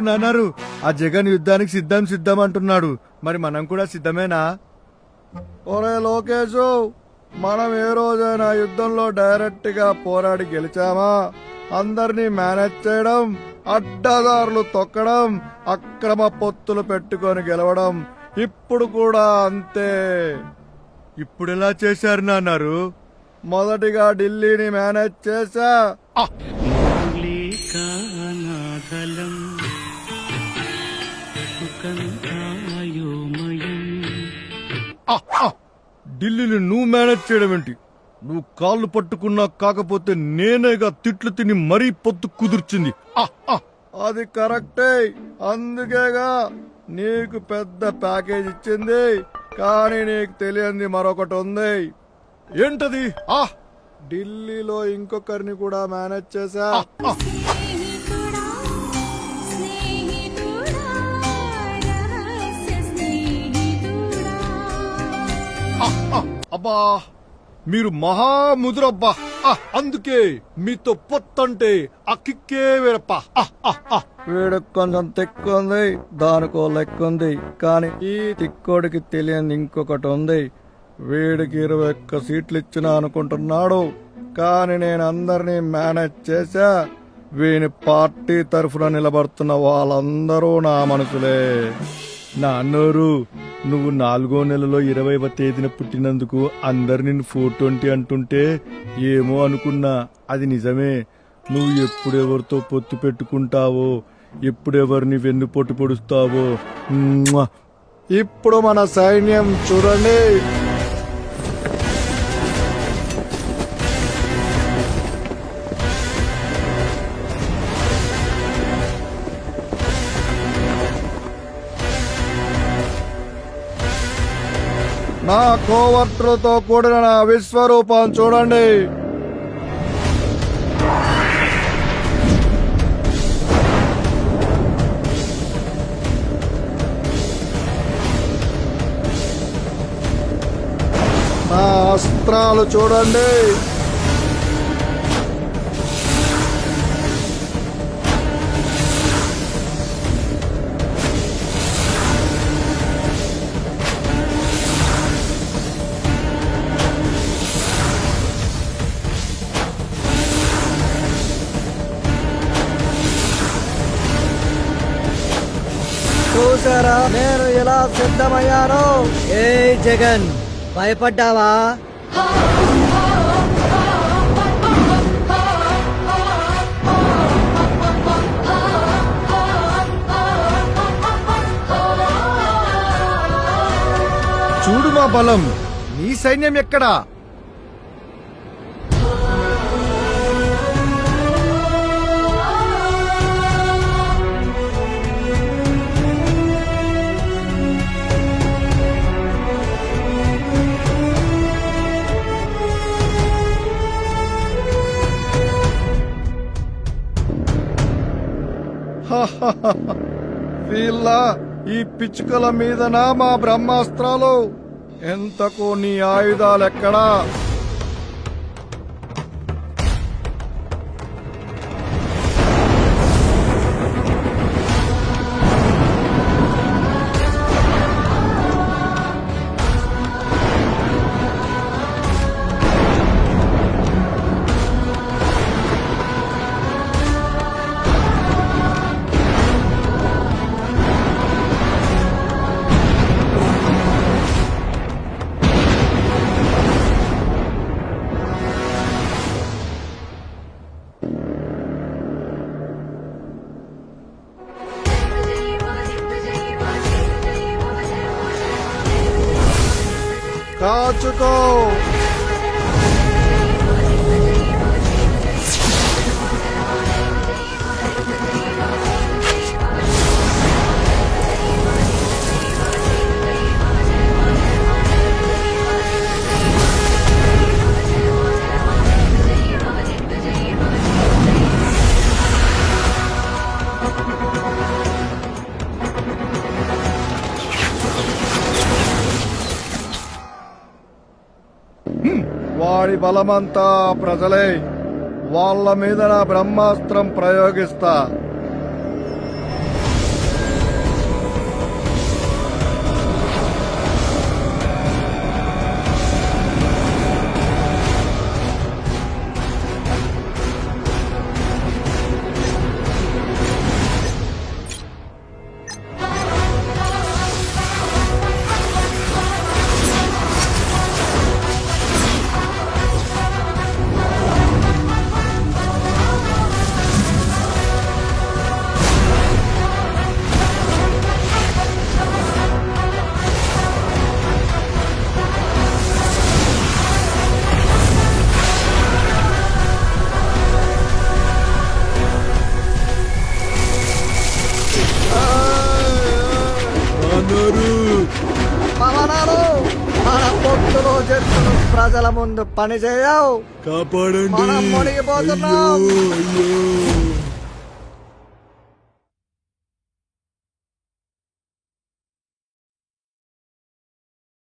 నాన్నారు ఆ జగన్ యుద్ధానికి సిద్ధం అంటున్నాడు. మరి మనం కూడా సిద్ధమేనా? ఒరే లోకేషు, మనం ఏ రోజైనా యుద్ధంలో డైరెక్ట్ గా పోరాడి గెలిచామా? అందరినీ మేనేజ్ చేయడం, అడ్డదారులు తొక్కడం, అక్రమ పొత్తులు పెట్టుకొని గెలవడం ఇప్పుడు కూడా అంతే. ఇప్పుడు ఎలా చేశారు నాన్నారు? మొదటిగా ఢిల్లీని మేనేజ్ చేశా. ఢిల్లీని నువ్వు మేనేజ్ చేయడం ఏంటి? నువ్వు కాళ్ళు పట్టుకున్నా కాకపోతే నేనేగా తిట్లు తిని మరీ పొత్తు కుదుర్చింది. అది కరెక్టే, అందుకేగా నీకు పెద్ద ప్యాకేజ్ ఇచ్చింది. కానీ నీకు తెలియంది మరొకటి ఉంది. ఏంటది? ఢిల్లీలో ఇంకొకరిని కూడా మేనేజ్ చేశా. అబ్బా, మీరు మహాముదురబ్బా. అందుకే మీతో పొత్తంటే ఆ కిక్కే వేరప్ప. వీడికి కొంచెం తిక్కుంది, దానికో లెక్కుంది. కానీ ఈ తిక్కోడికి తెలియని ఇంకొకటి ఉంది. వీడికి 21 సీట్లు ఇచ్చినా అనుకుంటున్నాడు. కానీ నేను అందరినీ మేనేజ్ చేశా. వీని పార్టీ తరఫున నిలబడుతున్న వాళ్ళందరూ నా మనుషులే. నా అన్నోరు, నువ్వు 4వ నెలలో 20వ తేదీన పుట్టినందుకు అందరు నిన్ను 420 అంటుంటే ఏమో అనుకున్నా. అది నిజమే. నువ్వు ఎప్పుడెవరితో పొత్తు పెట్టుకుంటావో, ఎప్పుడెవరిని వెన్నుపోటు పొడుస్తావో. ఇప్పుడు మన సైన్యం చూడండి. నా కోవర్టులతో కూడిన నా విశ్వరూపం చూడండి. నా అస్త్రాలు చూడండి. చూసారా నేను ఎలా సిద్ధమయ్యాను? ఏ జగన్, భయపడ్డావా? చూడు మా బలం. నీ సైన్యం ఎక్కడా? వీళ్ళ ఈ పిచ్చుకల మీదనా మా బ్రహ్మాస్త్రాలు? ఎంతకు నీ ఆయుధాలెక్కడా? కాచుకో. వాడి బలమంతా ప్రజలే. వాళ్ళ మీద నా బ్రహ్మాస్త్రం ప్రయోగిస్తా. పవనాలు మన పొత్తులో చెట్టును ప్రజల ముందు పని చేయవు. కాపాడండి. మనం మునిగిపోతున్నాం. అయ్యో, అయ్యో.